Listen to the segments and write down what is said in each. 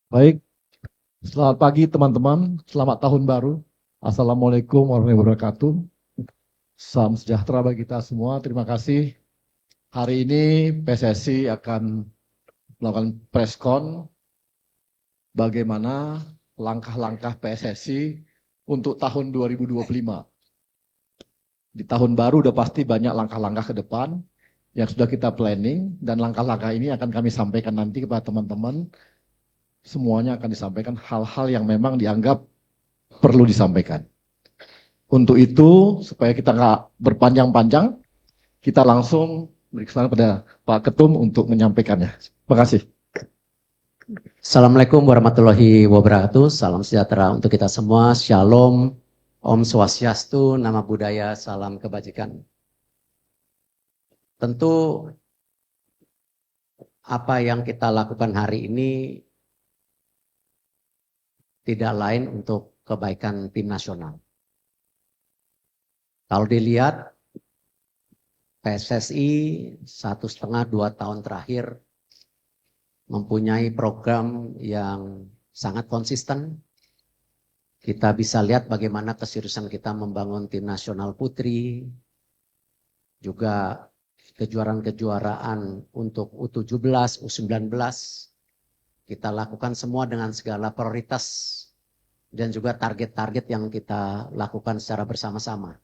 Baik, selamat pagi teman-teman, selamat tahun baru. Assalamualaikum warahmatullahi wabarakatuh. Salam sejahtera bagi kita semua, terima kasih. Hari ini PSSI akan melakukan preskon bagaimana langkah-langkah PSSI untuk tahun 2025. Di tahun baru udah pasti banyak langkah-langkah ke depan yang sudah kita planning, dan langkah-langkah ini akan kami sampaikan nanti kepada teman-teman. Semuanya akan disampaikan hal-hal yang memang dianggap perlu disampaikan. Untuk itu, supaya kita nggak berpanjang-panjang, kita langsung beri kesempatan pada Pak Ketum untuk menyampaikannya. Terima kasih. Assalamualaikum warahmatullahi wabarakatuh. Salam sejahtera untuk kita semua. Shalom, Om Swastiastu, Nama Budaya, salam kebajikan. Tentu apa yang kita lakukan hari ini tidak lain untuk kebaikan tim nasional. Kalau dilihat PSSI 1,5-2 tahun terakhir mempunyai program yang sangat konsisten. Kita bisa lihat bagaimana keseriusan kita membangun tim nasional putri, juga kejuaraan-kejuaraan untuk U17, U19. Kita lakukan semua dengan segala prioritas dan juga target-target yang kita lakukan secara bersama-sama.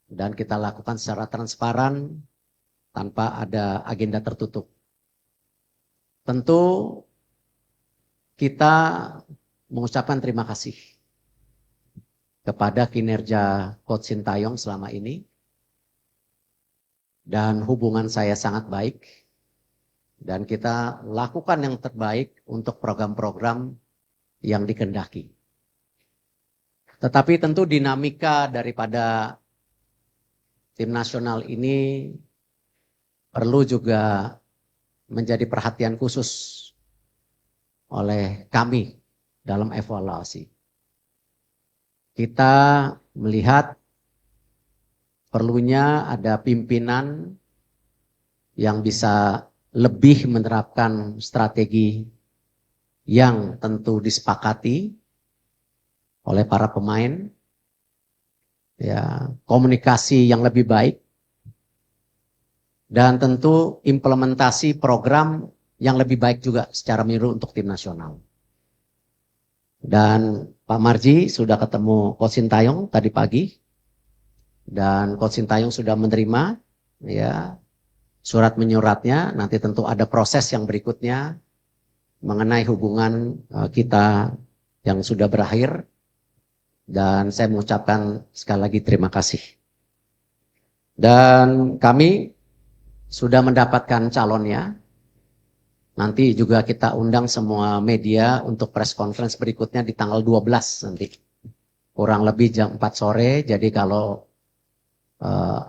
Dan kita lakukan secara transparan tanpa ada agenda tertutup. Tentu kita mengucapkan terima kasih kepada kinerja Coach Sintayong selama ini. Dan hubungan saya sangat baik. Dan kita lakukan yang terbaik untuk program-program yang dikehendaki. Tetapi tentu dinamika daripada tim nasional ini perlu juga menjadi perhatian khusus oleh kami dalam evaluasi. Kita melihat perlunya ada pimpinan yang bisa lebih menerapkan strategi yang tentu disepakati oleh para pemain, ya, komunikasi yang lebih baik, dan tentu implementasi program yang lebih baik juga secara menyeluruh untuk tim nasional. Dan Pak Marji sudah ketemu Coach Sintayong tadi pagi, dan Coach Sintayong sudah menerima ya surat menyuratnya. Nanti tentu ada proses yang berikutnya mengenai hubungan kita yang sudah berakhir. Dan saya mengucapkan sekali lagi terima kasih. Dan kami sudah mendapatkan calonnya. Nanti juga kita undang semua media untuk press conference berikutnya di tanggal 12 nanti. Kurang lebih jam 4 sore. Jadi kalau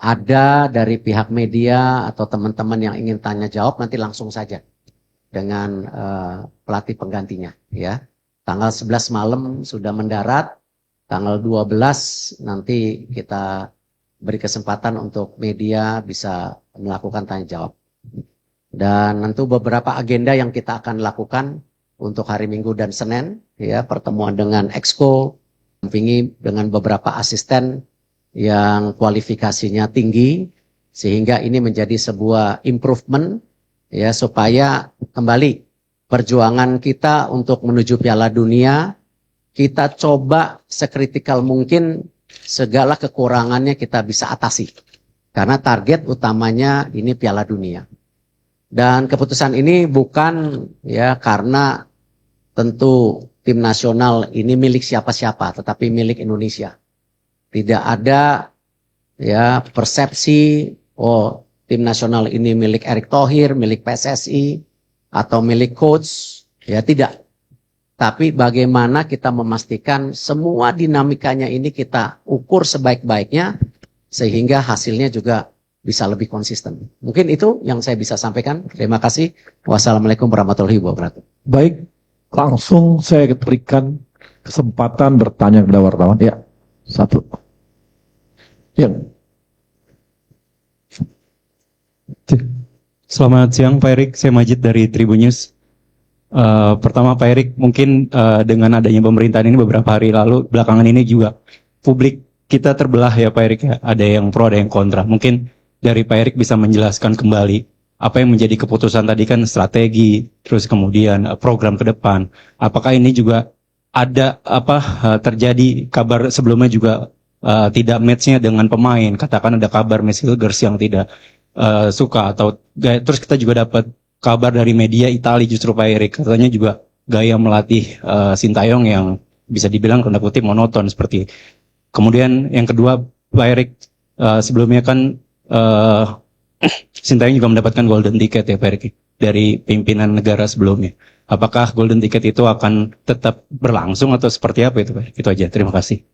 ada dari pihak media atau teman-teman yang ingin tanya jawab, nanti langsung saja dengan pelatih penggantinya. Ya. Tanggal 11 malam sudah mendarat. Tanggal 12 nanti kita beri kesempatan untuk media bisa melakukan tanya jawab. Dan tentu beberapa agenda yang kita akan lakukan untuk hari Minggu dan Senin, ya, pertemuan dengan Exco, dampingi dengan beberapa asisten yang kualifikasinya tinggi, sehingga ini menjadi sebuah improvement, ya, supaya kembali perjuangan kita untuk menuju Piala Dunia, kita coba sekritikal mungkin segala kekurangannya kita bisa atasi. Karena target utamanya ini Piala Dunia. Dan keputusan ini bukan ya karena tentu tim nasional ini milik siapa-siapa, tetapi milik Indonesia. Tidak ada ya persepsi tim nasional ini milik Erick Thohir, milik PSSI atau milik coach, ya tidak. Tapi bagaimana kita memastikan semua dinamikanya ini kita ukur sebaik-baiknya sehingga hasilnya juga bisa lebih konsisten. Mungkin itu yang saya bisa sampaikan. Terima kasih. Wassalamualaikum warahmatullahi wabarakatuh. Baik, langsung saya berikan kesempatan bertanya kepada wartawan. Ya, satu. Ya. Selamat siang Pak Erik, saya Majid dari Tribun News. Pertama Pak Erik, mungkin dengan adanya pemerintahan ini beberapa hari lalu, belakangan ini juga publik kita terbelah ya Pak Erik ya. Ada yang pro, ada yang kontra. Mungkin dari Pak Erik bisa menjelaskan kembali apa yang menjadi keputusan tadi kan strategi, terus kemudian program ke depan. Apakah ini juga ada terjadi kabar sebelumnya juga tidak match-nya dengan pemain. Katakan ada kabar Messi Hilgers yang tidak suka atau terus kita juga dapat kabar dari media Italia justru Pak Erik katanya juga gaya melatih Sintayong yang bisa dibilang tanda kutip monoton seperti. Kemudian yang kedua Pak Erik sebelumnya kan Sintayong juga mendapatkan golden ticket ya Pak Erik dari pimpinan negara sebelumnya. Apakah golden ticket itu akan tetap berlangsung atau seperti apa itu Pak Erik? Itu aja. Terima kasih.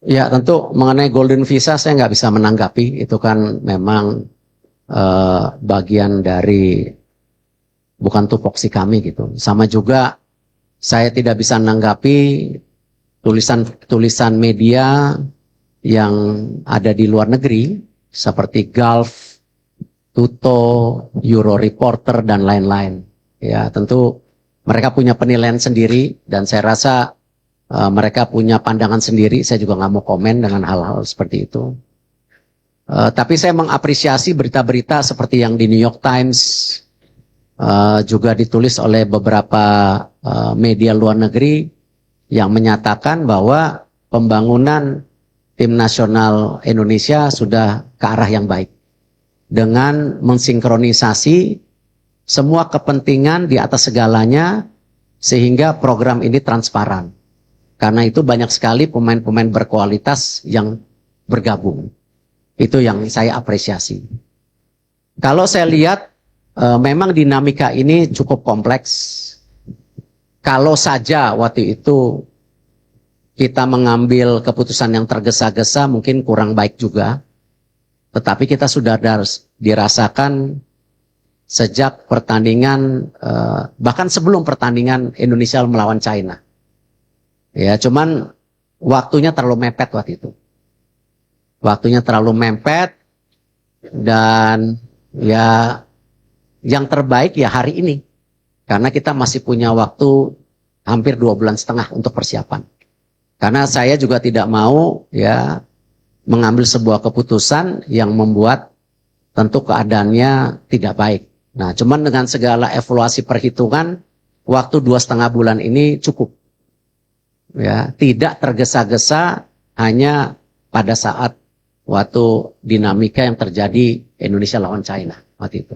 Ya tentu mengenai golden visa saya nggak bisa menanggapi, itu kan memang bagian dari bukan tupoksi kami gitu. Sama juga saya tidak bisa menanggapi tulisan media yang ada di luar negeri seperti Gulf, Tuto, Euro Reporter dan lain-lain. Ya tentu mereka punya penilaian sendiri dan saya rasa mereka punya pandangan sendiri. Saya juga nggak mau komen dengan hal-hal seperti itu. Tapi saya mengapresiasi berita-berita seperti yang di New York Times, juga ditulis oleh beberapa media luar negeri yang menyatakan bahwa pembangunan tim nasional Indonesia sudah ke arah yang baik dengan mensinkronisasi semua kepentingan di atas segalanya sehingga program ini transparan. Karena itu banyak sekali pemain-pemain berkualitas yang bergabung. Itu yang saya apresiasi. Kalau saya lihat memang dinamika ini cukup kompleks. Kalau saja waktu itu kita mengambil keputusan yang tergesa-gesa mungkin kurang baik juga. Tetapi kita sudah dirasakan sejak pertandingan, bahkan sebelum pertandingan Indonesia melawan China. Ya, cuman waktunya terlalu mepet waktu itu. Waktunya terlalu mepet dan ya yang terbaik ya hari ini. Karena kita masih punya waktu hampir 2,5 bulan untuk persiapan. Karena saya juga tidak mau ya mengambil sebuah keputusan yang membuat tentu keadaannya tidak baik. Nah, cuman dengan segala evaluasi perhitungan, waktu 2,5 bulan ini cukup. Ya, tidak tergesa-gesa hanya pada saat waktu dinamika yang terjadi Indonesia lawan China waktu itu.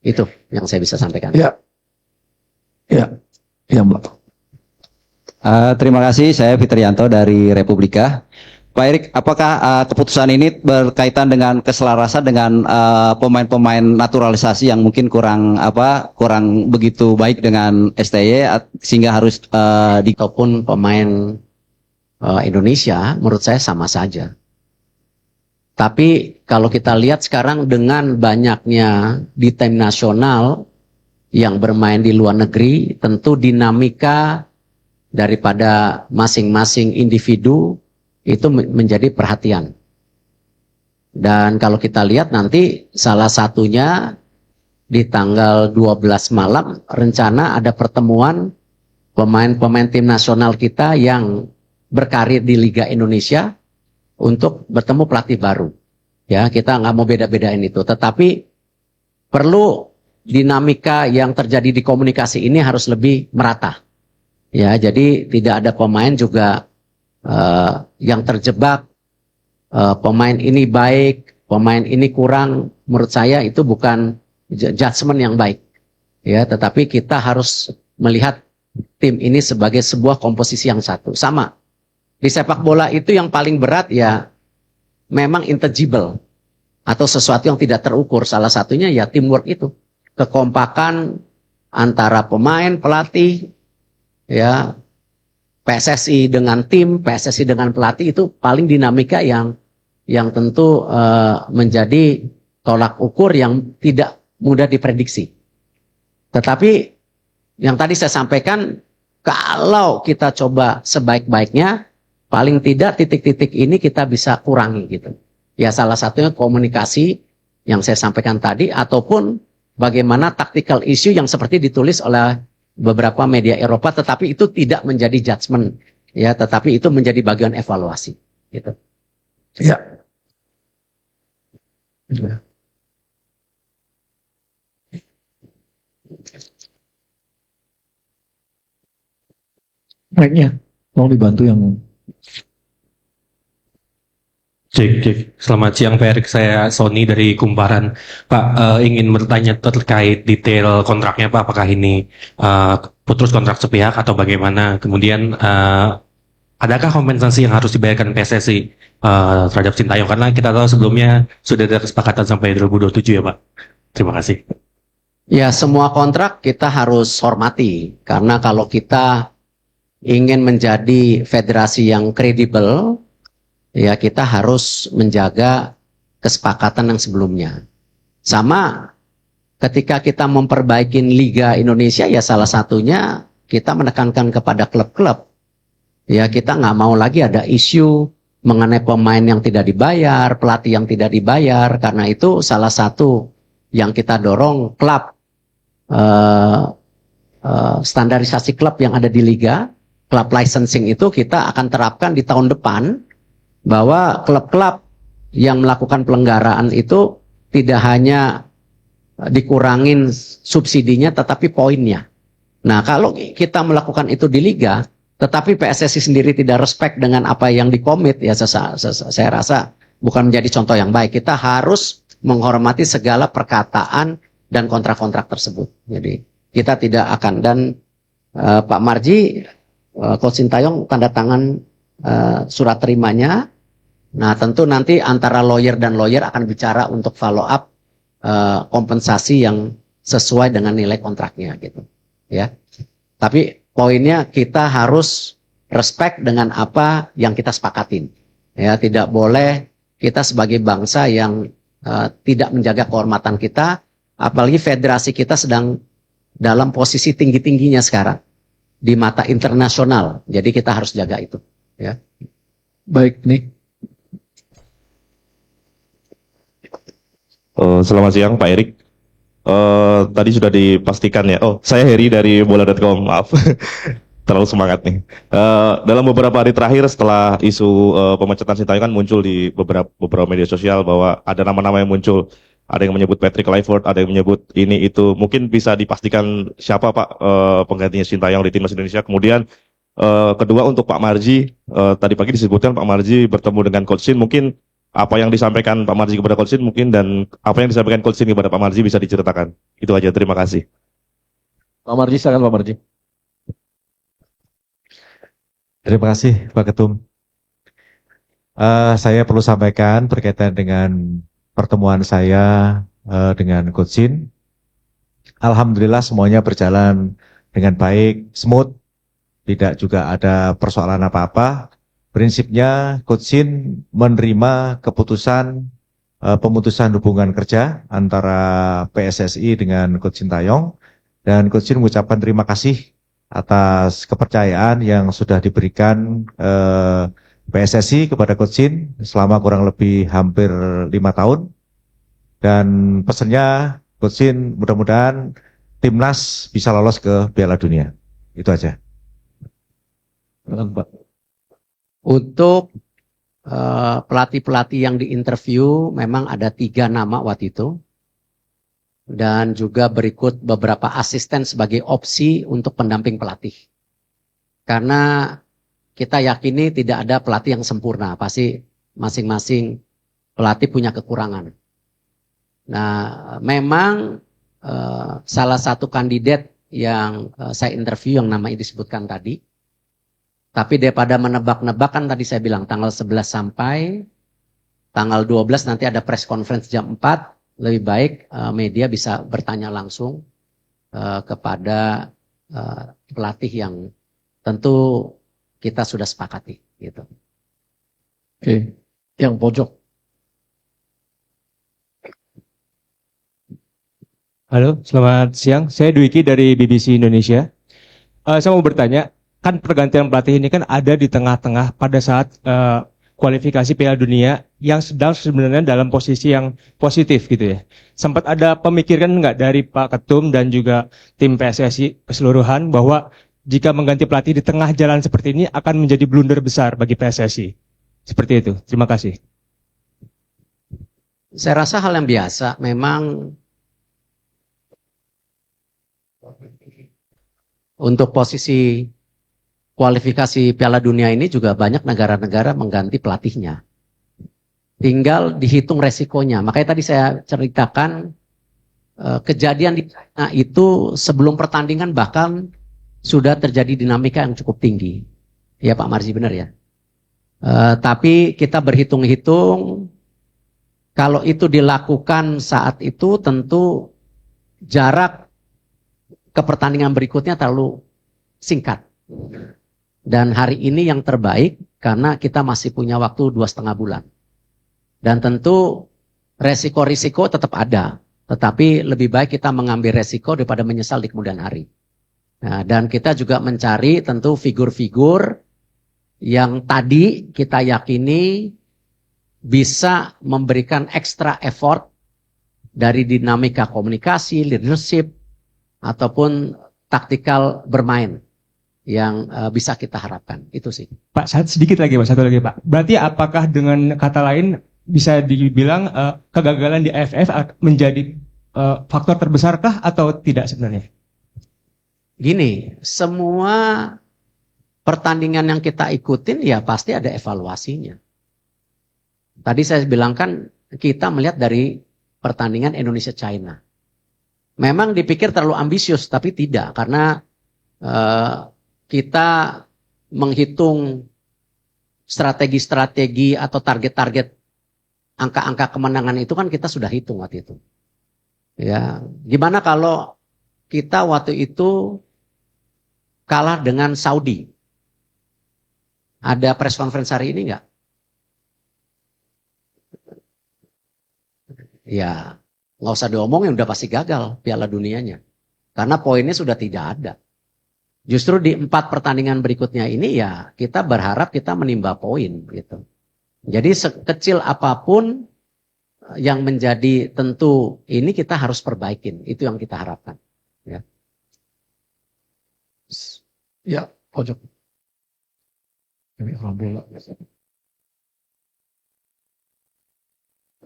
Itu yang saya bisa sampaikan. Ya, Mbak. Terima kasih, saya Fitrianto dari Republika. Pak Erik, apakah keputusan ini berkaitan dengan keselarasan dengan pemain-pemain naturalisasi yang mungkin kurang begitu baik dengan STY sehingga harus Ataupun pemain Indonesia menurut saya sama saja. Tapi kalau kita lihat sekarang dengan banyaknya di tim nasional yang bermain di luar negeri, tentu dinamika daripada masing-masing individu itu menjadi perhatian. Dan kalau kita lihat nanti salah satunya di tanggal 12 malam rencana ada pertemuan pemain-pemain tim nasional kita yang berkarir di Liga Indonesia untuk bertemu pelatih baru. Ya, kita nggak mau beda-bedain itu. Tetapi perlu dinamika yang terjadi di komunikasi ini harus lebih merata. Ya, jadi tidak ada pemain juga yang terjebak pemain ini baik, pemain ini kurang. Menurut saya itu bukan judgement yang baik. Ya, tetapi kita harus melihat tim ini sebagai sebuah komposisi yang satu. Sama. Di sepak bola itu yang paling berat ya memang intangible atau sesuatu yang tidak terukur. Salah satunya ya teamwork itu. Kekompakan antara pemain, pelatih, ya PSSI dengan tim, PSSI dengan pelatih itu paling dinamika yang tentu menjadi tolak ukur yang tidak mudah diprediksi. Tetapi yang tadi saya sampaikan, kalau kita coba sebaik-baiknya, paling tidak titik-titik ini kita bisa kurangi gitu. Ya salah satunya komunikasi yang saya sampaikan tadi, ataupun bagaimana tactical issue yang seperti ditulis oleh beberapa media Eropa, tetapi itu tidak menjadi judgement, ya, tetapi itu menjadi bagian evaluasi, gitu. Ya. Mic-nya mau dibantu yang Cek. Selamat siang Pak Erik, saya Sony dari Kumparan. Pak, ingin bertanya terkait detail kontraknya Pak, apakah ini putus kontrak sepihak atau bagaimana? Kemudian adakah kompensasi yang harus dibayarkan PSSI terhadap Sintayong? Karena kita tahu sebelumnya sudah ada kesepakatan sampai 2027 ya Pak. Terima kasih. Ya, semua kontrak kita harus hormati, karena kalau kita ingin menjadi federasi yang kredibel, ya kita harus menjaga kesepakatan yang sebelumnya. Sama ketika kita memperbaiki Liga Indonesia, ya salah satunya kita menekankan kepada klub-klub. Ya kita nggak mau lagi ada isu mengenai pemain yang tidak dibayar, pelatih yang tidak dibayar. Karena itu salah satu yang kita dorong klub, standarisasi klub yang ada di Liga, klub licensing itu kita akan terapkan di tahun depan, bahwa klub-klub yang melakukan pelanggaran itu tidak hanya dikurangin subsidinya tetapi poinnya. Nah, kalau kita melakukan itu di liga tetapi PSSI sendiri tidak respect dengan apa yang dikomit, ya saya rasa bukan menjadi contoh yang baik. Kita harus menghormati segala perkataan dan kontrak-kontrak tersebut. Jadi kita tidak akan, dan Pak Marji, Coach Sintayong tanda tangan surat terimanya. Nah, tentu nanti antara lawyer dan lawyer akan bicara untuk follow up kompensasi yang sesuai dengan nilai kontraknya, gitu. Ya. Tapi poinnya kita harus respect dengan apa yang kita sepakatin. Ya, tidak boleh kita sebagai bangsa yang tidak menjaga kehormatan kita, apalagi federasi kita sedang dalam posisi tinggi-tingginya sekarang di mata internasional. Jadi kita harus jaga itu, ya. baik nih. Selamat siang Pak Erik. Tadi sudah dipastikan ya. Oh, saya Heri dari bola.com. Maaf, terlalu semangat nih. Dalam beberapa hari terakhir setelah isu pemecatan Sintayong kan muncul di beberapa media sosial bahwa ada nama-nama yang muncul. Ada yang menyebut Patrick Kluivert, ada yang menyebut ini itu. Mungkin bisa dipastikan siapa Pak penggantinya Sintayong di timnas Indonesia. Kemudian kedua untuk Pak Marji, tadi pagi disebutkan Pak Marji bertemu dengan Coach Sin. Mungkin apa yang disampaikan Pak Marji kepada Coach Sin mungkin, dan apa yang disampaikan Coach Sin kepada Pak Marji bisa diceritakan. Itu aja, terima kasih. Pak Marji, silakan Pak Marji. Terima kasih Pak Ketum. Saya perlu sampaikan berkaitan dengan pertemuan saya dengan Coach Sin. Alhamdulillah semuanya berjalan dengan baik, smooth, tidak juga ada persoalan apa-apa. Prinsipnya Coach Sin menerima keputusan pemutusan hubungan kerja antara PSSI dengan Coach Sintayong, dan Coach Sin mengucapkan terima kasih atas kepercayaan yang sudah diberikan PSSI kepada Coach Sin selama kurang lebih hampir 5 tahun. Dan pesannya Coach Sin mudah-mudahan timnas bisa lolos ke Piala Dunia. Itu aja. Pak. Untuk pelatih-pelatih yang diinterview memang ada 3 nama waktu itu, dan juga berikut beberapa asisten sebagai opsi untuk pendamping pelatih. Karena kita yakini tidak ada pelatih yang sempurna, pasti masing-masing pelatih punya kekurangan. Nah, memang salah satu kandidat yang saya interview yang namanya disebutkan tadi. Tapi daripada menebak-nebak, kan tadi saya bilang tanggal 11 sampai tanggal 12 nanti ada press conference jam 4. Lebih baik media bisa bertanya langsung kepada pelatih yang tentu kita sudah sepakati. Gitu. Oke, yang pojok. Halo, selamat siang. Saya Dwiki dari BBC Indonesia. Saya mau bertanya, kan pergantian pelatih ini kan ada di tengah-tengah pada saat kualifikasi Piala Dunia yang sedang sebenarnya dalam posisi yang positif gitu ya. Sempat ada pemikiran nggak dari Pak Ketum dan juga tim PSSI keseluruhan bahwa jika mengganti pelatih di tengah jalan seperti ini akan menjadi blunder besar bagi PSSI? Seperti itu. Terima kasih. Saya rasa hal yang biasa. Memang untuk posisi kualifikasi Piala Dunia ini juga banyak negara-negara mengganti pelatihnya. Tinggal dihitung resikonya. Makanya tadi saya ceritakan kejadian di China itu sebelum pertandingan bahkan sudah terjadi dinamika yang cukup tinggi. Ya Pak Marzi, benar ya. Tapi kita berhitung-hitung, kalau itu dilakukan saat itu tentu jarak ke pertandingan berikutnya terlalu singkat. Dan hari ini yang terbaik karena kita masih punya waktu 2,5 bulan. Dan tentu resiko-risiko tetap ada. Tetapi lebih baik kita mengambil resiko daripada menyesal di kemudian hari. Nah, dan kita juga mencari tentu figur-figur yang tadi kita yakini bisa memberikan extra effort dari dinamika komunikasi, leadership, ataupun taktikal bermain yang bisa kita harapkan. Itu sih. Pak, sedikit lagi Pak, satu lagi Pak. Berarti apakah dengan kata lain bisa dibilang kegagalan di AFF menjadi faktor terbesarkah atau tidak sebenarnya? Gini, semua pertandingan yang kita ikutin ya pasti ada evaluasinya. Tadi saya bilang kan kita melihat dari pertandingan Indonesia-China. Memang dipikir terlalu ambisius, tapi tidak. Karena kita menghitung strategi-strategi atau target-target angka-angka kemenangan itu kan kita sudah hitung waktu itu. Ya, gimana kalau kita waktu itu kalah dengan Saudi? Ada press conference hari ini enggak? Ya, nggak usah diomongin, udah pasti gagal Piala Dunianya. Karena poinnya sudah tidak ada. Justru di 4 pertandingan berikutnya ini ya kita berharap kita menimba poin gitu. Jadi sekecil apapun yang menjadi tentu ini kita harus perbaikin. Itu yang kita harapkan. Ya, Ya, pojok. Ini orang bola.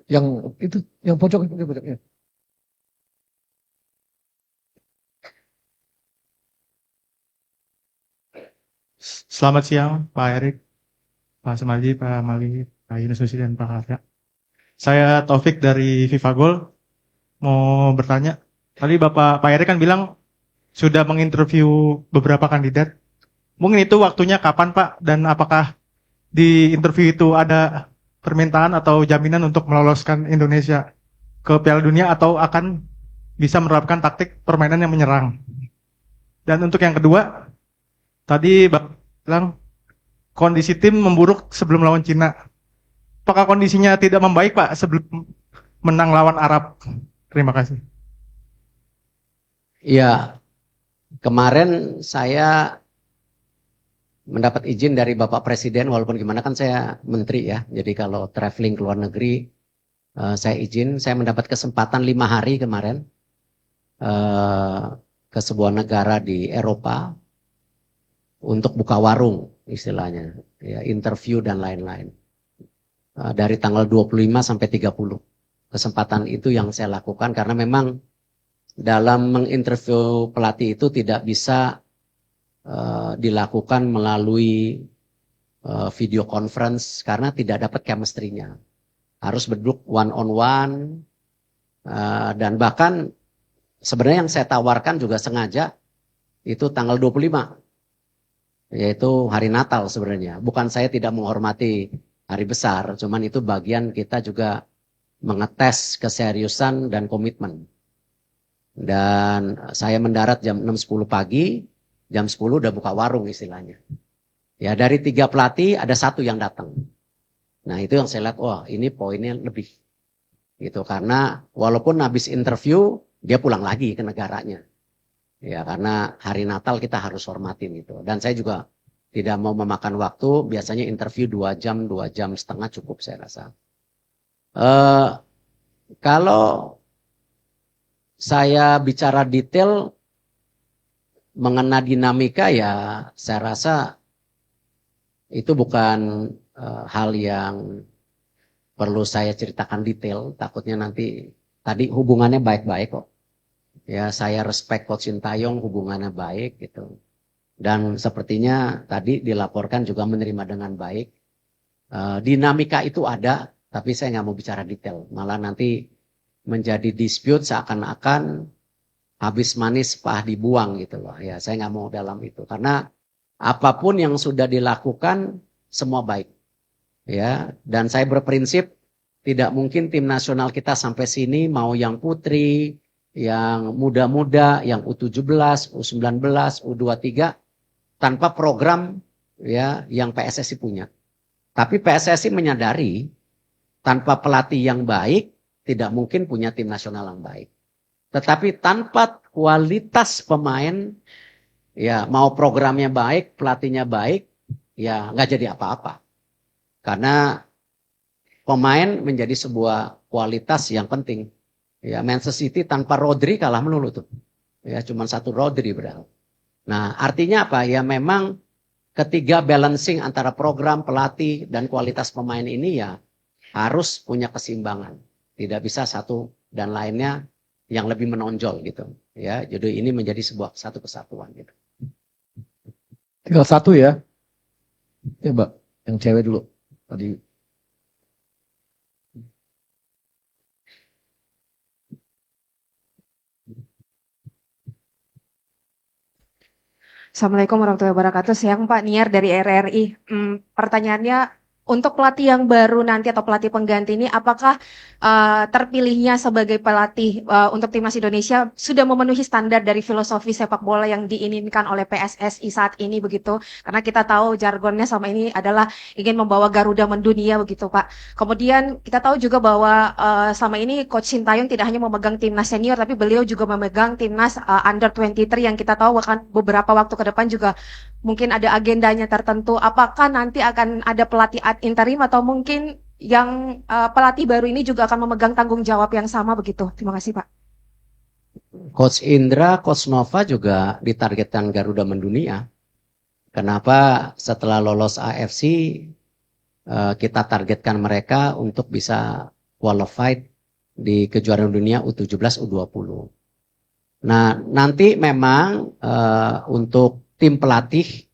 Yang itu, yang pojok itu pojoknya. Selamat siang Pak Erik, Pak Sumarji, Pak Mali, Pak Yunus Nusi, dan Pak Arya. Saya Taufik dari FIFA Gold. Mau bertanya, tadi Pak Erik kan bilang sudah menginterview beberapa kandidat. Mungkin itu waktunya kapan Pak? Dan apakah di interview itu ada permintaan atau jaminan untuk meloloskan Indonesia ke Piala Dunia atau akan bisa menerapkan taktik permainan yang menyerang? Dan untuk yang kedua, tadi Bapak bilang kondisi tim memburuk sebelum lawan Cina. Apakah kondisinya tidak membaik Pak sebelum menang lawan Arab? Terima kasih. ya kemarin saya mendapat izin dari Bapak Presiden, walaupun gimana kan saya menteri ya. Jadi kalau traveling ke luar negeri, saya izin. Saya mendapat kesempatan 5 hari kemarin ke sebuah negara di Eropa untuk buka warung istilahnya, ya, interview dan lain-lain. Dari tanggal 25 sampai 30. Kesempatan itu yang saya lakukan karena memang dalam menginterview pelatih itu tidak bisa dilakukan melalui video conference karena tidak dapat chemistry-nya. Harus berduduk one on one dan bahkan sebenarnya yang saya tawarkan juga sengaja itu tanggal 25, yaitu hari Natal sebenarnya. Bukan saya tidak menghormati hari besar, cuman itu bagian kita juga mengetes keseriusan dan komitmen. Dan saya mendarat jam 6.10 pagi, jam 10 udah buka warung istilahnya. Ya, dari 3 pelatih ada 1 yang datang. Nah itu yang saya lihat, wah ini poinnya lebih. Gitu, karena walaupun habis interview, dia pulang lagi ke negaranya. Ya, karena hari Natal kita harus hormatin itu. Dan saya juga Tidak mau memakan waktu, biasanya interview 2 jam, 2 jam setengah cukup saya rasa. Kalau saya bicara detail mengenai dinamika ya saya rasa itu bukan hal yang perlu saya ceritakan detail. Takutnya nanti tadi hubungannya baik-baik kok. Ya saya respect Coach Sintayong, hubungannya baik gitu. Dan sepertinya tadi dilaporkan juga menerima dengan baik. Dinamika itu ada, tapi saya nggak mau bicara detail. Malah nanti menjadi dispute seakan-akan habis manis pah dibuang gitu loh. Ya saya nggak mau dalam itu. Karena apapun yang sudah dilakukan semua baik. Ya, dan saya berprinsip tidak mungkin tim nasional kita sampai sini mau yang putri, yang muda-muda, yang U17, U19, U23 tanpa program ya yang PSSI punya. Tapi PSSI menyadari tanpa pelatih yang baik tidak mungkin punya tim nasional yang baik. Tetapi tanpa kualitas pemain ya mau programnya baik, pelatihnya baik, ya nggak jadi apa-apa. Karena pemain menjadi sebuah kualitas yang penting. Ya, Manchester City tanpa Rodri kalah melulu tuh. Ya, cuma 1 Rodri berarti. Nah, artinya apa? Ya memang ketiga balancing antara program, pelatih, dan kualitas pemain ini ya harus punya keseimbangan. Tidak bisa satu dan lainnya yang lebih menonjol gitu. Ya, jadi ini menjadi satu kesatuan gitu. Tinggal satu ya. Ya Mbak, yang cewek dulu. Tadi. Assalamualaikum warahmatullahi wabarakatuh. Siang Pak, Niar dari RRI. Pertanyaannya, untuk pelatih yang baru nanti atau pelatih pengganti ini, apakah terpilihnya sebagai pelatih untuk timnas Indonesia sudah memenuhi standar dari filosofi sepak bola yang diinginkan oleh PSSI saat ini begitu? Karena kita tahu jargonnya sama ini adalah ingin membawa Garuda mendunia begitu Pak. Kemudian kita tahu juga bahwa selama ini Coach Sintayong tidak hanya memegang timnas senior, tapi beliau juga memegang timnas under 23 yang kita tahu akan beberapa waktu ke depan juga mungkin ada agendanya tertentu. Apakah nanti akan ada pelatih ad interim atau mungkin yang pelatih baru ini juga akan memegang tanggung jawab yang sama begitu? Terima kasih Pak. Coach Indra, Coach Nova juga ditargetkan Garuda mendunia. Kenapa setelah lolos AFC kita targetkan mereka untuk bisa qualified di kejuaraan dunia U17, U20. Nah, nanti memang untuk tim pelatih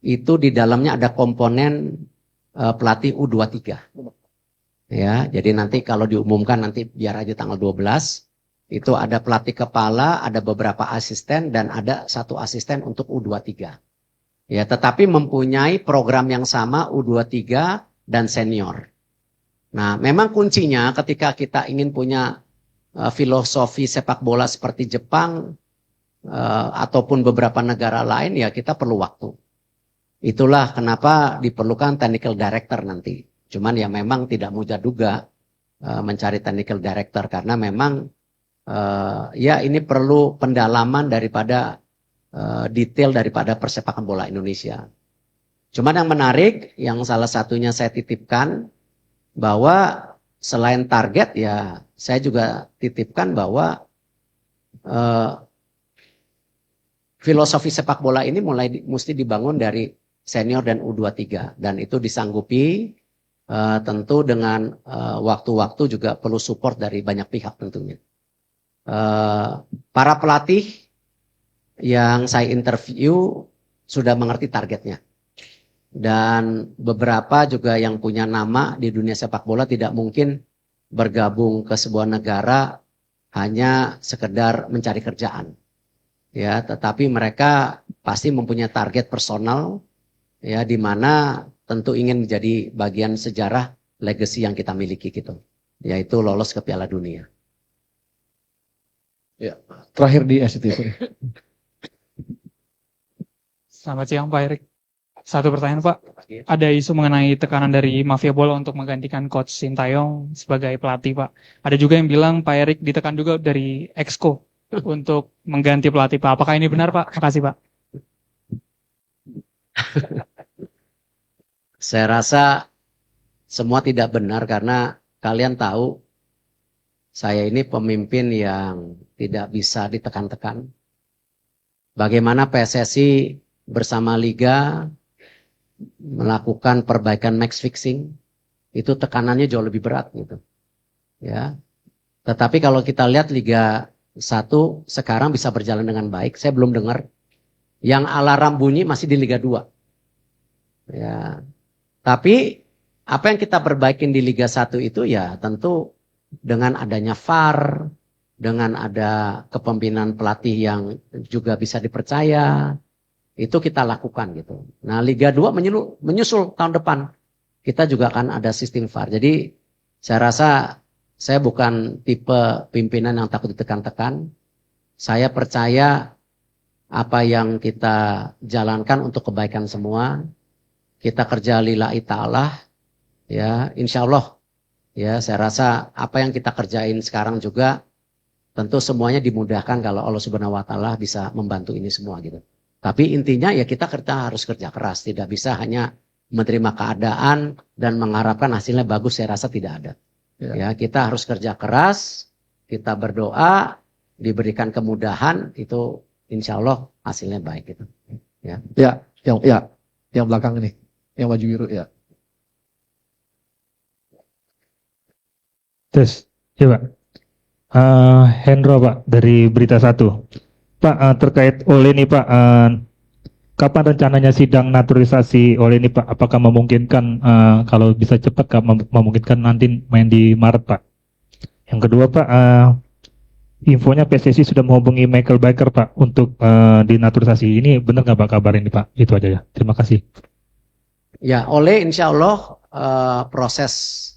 itu di dalamnya ada komponen pelatih U23. Ya, jadi nanti kalau diumumkan nanti biar aja tanggal 12 itu ada pelatih kepala, ada beberapa asisten dan ada 1 asisten untuk U23. Ya, tetapi mempunyai program yang sama U23 dan senior. Nah, memang kuncinya ketika kita ingin punya filosofi sepak bola seperti Jepang ataupun beberapa negara lain ya kita perlu waktu. Itulah kenapa diperlukan technical director nanti. Cuman ya memang tidak mudah juga mencari technical director karena memang ya ini perlu pendalaman daripada detail daripada persepakan bola Indonesia. Cuman yang menarik yang salah satunya saya titipkan bahwa selain target ya saya juga titipkan bahwa filosofi sepak bola ini mesti dibangun dari senior dan U23 dan itu disanggupi tentu dengan waktu-waktu juga perlu support dari banyak pihak tentunya. Para pelatih yang saya interview sudah mengerti targetnya dan beberapa juga yang punya nama di dunia sepak bola tidak mungkin bergabung ke sebuah negara hanya sekedar mencari kerjaan. Ya, tetapi mereka pasti mempunyai target personal ya di mana tentu ingin menjadi bagian sejarah legacy yang kita miliki gitu. Yaitu lolos ke Piala Dunia. Ya, terakhir di SCTV. Selamat siang Pak Erik. Satu pertanyaan Pak. Ada isu mengenai tekanan dari mafia bola untuk menggantikan Coach Sintayong sebagai pelatih Pak. Ada juga yang bilang Pak Erik ditekan juga dari Exco untuk mengganti pelatih Pak. Apakah ini benar Pak? Makasih Pak. Saya rasa semua tidak benar karena kalian tahu saya ini pemimpin yang tidak bisa ditekan-tekan. Bagaimana PSSI bersama Liga melakukan perbaikan match fixing, itu tekanannya jauh lebih berat gitu. Ya. Tetapi kalau kita lihat Liga 1 sekarang bisa berjalan dengan baik, saya belum dengar. Yang alarm bunyi masih di Liga 2. Ya. Tapi apa yang kita perbaikin di Liga 1 itu ya tentu dengan adanya VAR, dengan ada kepemimpinan pelatih yang juga bisa dipercaya, itu kita lakukan gitu. Nah Liga 2 menyusul tahun depan. Kita juga akan ada sistem VAR. Jadi saya rasa saya bukan tipe pimpinan yang takut ditekan-tekan. Saya percaya apa yang kita jalankan untuk kebaikan semua, kita kerja lillahi ta'ala, ya insya Allah, ya saya rasa apa yang kita kerjain sekarang juga, tentu semuanya dimudahkan kalau Allah Subhanahu Wa Taala bisa membantu ini semua gitu. Tapi intinya ya kita harus kerja keras, tidak bisa hanya menerima keadaan dan mengharapkan hasilnya bagus, saya rasa tidak ada. Ya kita harus kerja keras, kita berdoa, diberikan kemudahan, itu insya Allah hasilnya baik gitu. Ya, yang belakang ini, yang baju biru ya. Tes, ya Pak. Hendro Pak dari Berita Satu. Pak, terkait oleh ini Pak, kapan rencananya sidang naturalisasi oleh ini Pak? Apakah memungkinkan kalau bisa cepat memungkinkan nanti main di Maret Pak? Yang kedua Pak, infonya PSSI sudah menghubungi Michael Baker Pak untuk dinaturalisasi. Ini benar nggak Pak kabar ini Pak? Itu aja ya. Terima kasih. Ya, oleh insya Allah proses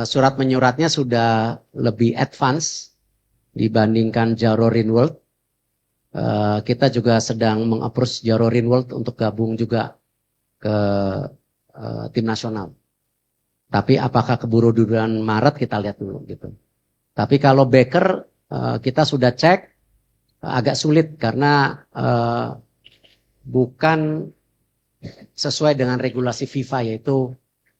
surat menyuratnya sudah lebih advance dibandingkan Jarorin World. Kita juga sedang meng-approach Jarorin World untuk gabung juga ke tim nasional. Tapi apakah keburu di bulan Maret kita lihat dulu gitu. Tapi kalau Baker kita sudah cek agak sulit karena bukan sesuai dengan regulasi FIFA yaitu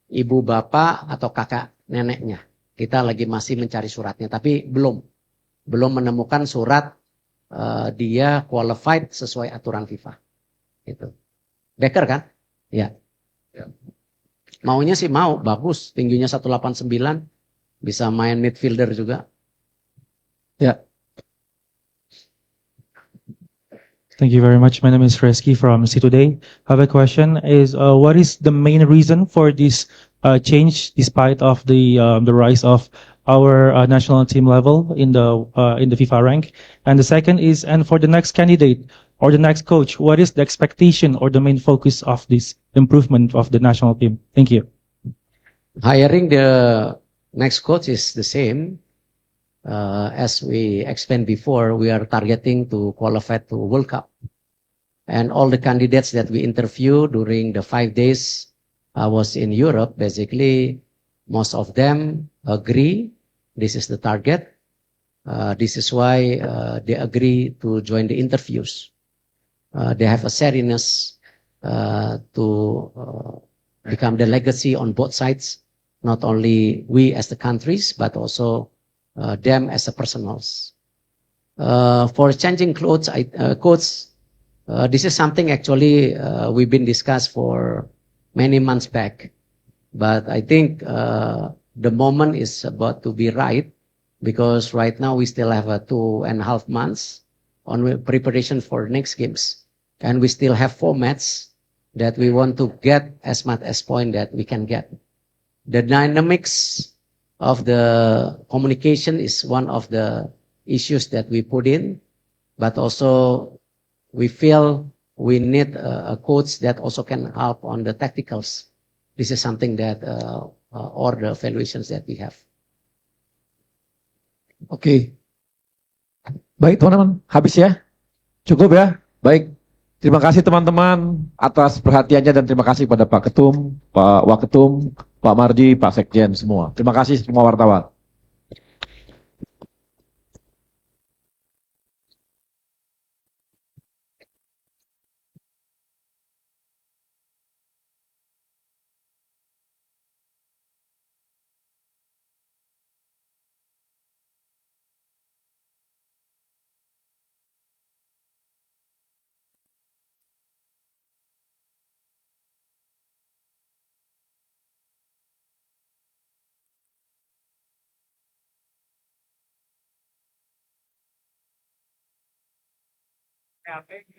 ibu bapak atau kakak neneknya. Kita lagi masih mencari suratnya tapi belum menemukan surat dia qualified sesuai aturan FIFA. Itu. Baker kan? Ya. Maunya sih mau, bagus, tingginya 189, bisa main midfielder juga. Ya. Thank you very much. My name is Reski from C Today. I have a question is what is the main reason for this change despite of the rise of our national team level in the FIFA rank? And the second is, and for the next candidate or the next coach, what is the expectation or the main focus of this improvement of the national team? Thank you. Hiring the next coach is the same. As we explained before, we are targeting to qualify to World Cup. And all the candidates that we interviewed during the 5 days I was in Europe, basically most of them agree this is the target. This is why they agree to join the interviews. They have a serious to become the legacy on both sides, not only we as the countries, but also them as a personals. For changing clothes, coach, this is something actually we've been discussed for many months back. But I think the moment is about to be right because right now we still have 2.5 months on preparation for next games. And we still have formats that we want to get as much as point that we can get. The dynamics of the communication is one of the issues that we put in, but also we feel we need a coach that also can help on the tacticals. This is something that or the evaluations that we have. Oke. Baik teman-teman, habis ya? Cukup ya? Baik. Terima kasih teman-teman atas perhatiannya dan terima kasih pada Pak Ketum, Pak Waketum, Pak Marji, Pak Sekjen semua. Terima kasih semua wartawan. Dunia.